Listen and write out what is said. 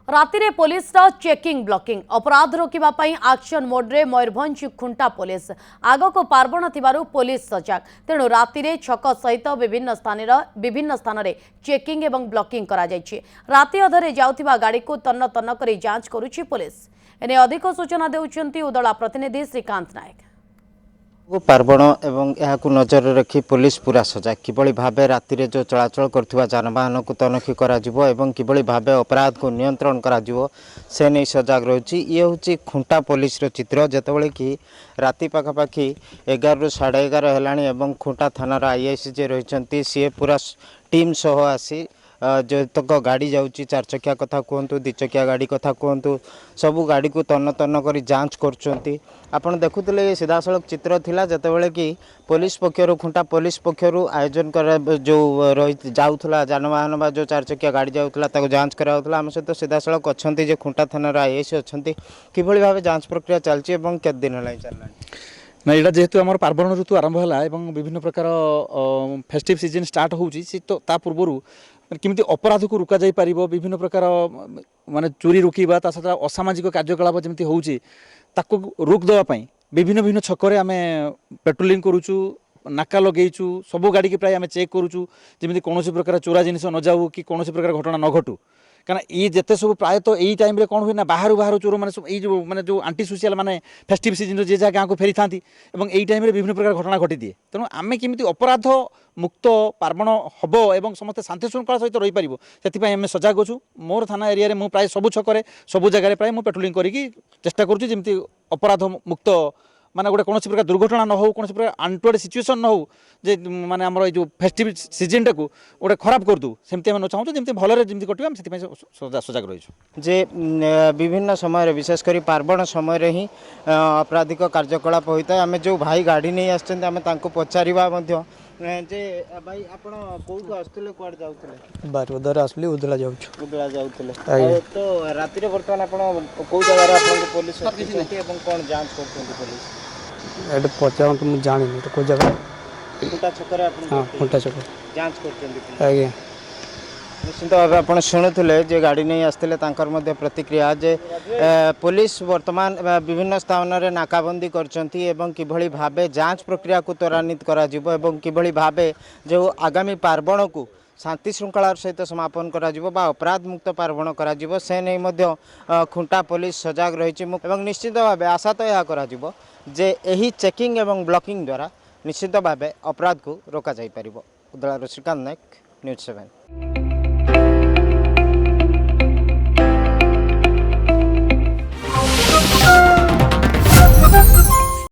रातिरे police checking blocking अपराध रोकवा action मोड्रे Mayurbhanj खुंटा police आग को पार्वण थिबारु पुलिस सजग तेणु रातिरे छक सहित विभिन्न स्थान रे चेकिंग एवं ब्लॉकिंग करा जायछि। राति अधरे जाउथिबा गाड़ी को तन्न तन्न करी जांच करुछि पुलिस। एने अधिक सूचना देउछन्ति उदला प्रतिनिधि श्रीकांत नायक। पार्वण एवं यहां नजर रखी पुलिस पूरा सजग किभली भाबे राति जो चलाचल करथिबा जानवाहन को तनखी करा जिवो एवं किभली भाबे अपराध को नियंत्रण करा जिवो से नहीं सजग रही। ये हूँ खुंटा पुलिस रो चित्र जेतबेले कि राति पाखापाखि 11 ରୁ 11:30 हेलाणी एवं खुंटा थानार आईआईसी जे रही सी पूरा टीम सह आसी जतक गाड़ी जाऊँगी 4 चकिया कथा कहतु 2 चकिया गाड़ी कथा कहतु सबू गाड़ी को तन्न तन्न कर जांच कर आपन देखुले ये सीधासलख चित्र थिला जतेबेले कि पुलिस पक्षर खुंटा पुलिस पक्षर आयोजन कर जो रही जाऊला जानवाहन बा जो 4 चकिया गाड़ी जाऊला जांच कराउला। आम सहित सीधासलख अच्छा जे खुंटा थानार आईआईसी अच्छा किभली भाव जांच प्रक्रिया चलती और केत दिन है चलना ना यहाँ जेहेतु आम पार्वण ऋतु आरंभ है विभिन्न प्रकार फेस्टिव सीजन स्टार्ट होची तो ता पूर्व किमिति अपराध को रुका जाई पारिबो विभिन्न प्रकार माने चोरी रोकिबा ता सहित असामाजिक कार्यकलाप जमिति होउची ताको रोक देवा पई विभिन्न विभिन्न छकरे आमे पेट्रोलिंग करूचु नाका लगेइचु सबो गाड़ी के प्राय आमे चेक करूचु जमिति कोनोसी प्रकार चोरा जिनिस न जाऊ कि कोनोसी प्रकार घटना न घटू कारण ये जिते सब प्राय तो यही टाइम कौन हुए ना बाहर बाहर चोर मैंने जो माने जो आंटी सोशियाल माने फेस्टिव सीजन जे जहाँ गाँव को फेरी था यही टाइम विभिन्न प्रकार घटना घटी दिए तेणु आम केमी अपराध मुक्त पार्वण हम और समस्त शांति श्रृंखला सहित रही पार से आम सजग अच्छु। मोर थाना एरिया मुझे प्राय सबू छक सबू जगह प्राय मुझे पेट्रोलिंग करके चेष्टा करुँची अपराध मुक्त माने गोटे कौन प्रकार दुर्घटना न हो कौन प्रकार अनटोड सिचुएसन न हो जे माने हमर जो फेस्टिव सीजन टाक गोटे खराब कर दू सेमती आम चाहूँ जमी भलरे जमी कटिबा से सजग रही जे विभिन्न समय विशेषकर पार्वण समय ही आपराधिक कार्यकलाप होता है। आम जो भाई गाड़ी नहीं आसमें पचारा जे भाई आपण कोठू आसुले कुआड जाउतले बारवदर आसली उदला जाउछु उदला जाउतले तो राति रे वर्तमान आपण को जगह रे आपण पुलिस अछि एवं कोन जांच करथि पुलिस एड पचावन तो मु जानि तो को जगह खुंटा छकरे आपण हां खुंटा छक जांच करथि आगे निश्चित भाव आप शुणुले जे गाड़ी नहीं आसते प्रतिक्रिया जे पुलिस वर्तमान विभिन्न स्थान में नाकाबंदी किभली भावे जांच प्रक्रिया को त्वरान्वित किभली भावे जो आगामी पार्वण को शांति श्रृंखला सहित समापन करा अपराध मुक्त पार्वण करा से नहीं खुंटा पुलिस सजग रही निश्चित भाव आशा तो यह करा जे एही चेकिंग एवं ब्लॉकिंग द्वारा निश्चित भाव अपराध को रोका जाई परिबो। उदलार श्रीकांत नायक, न्यूज 7।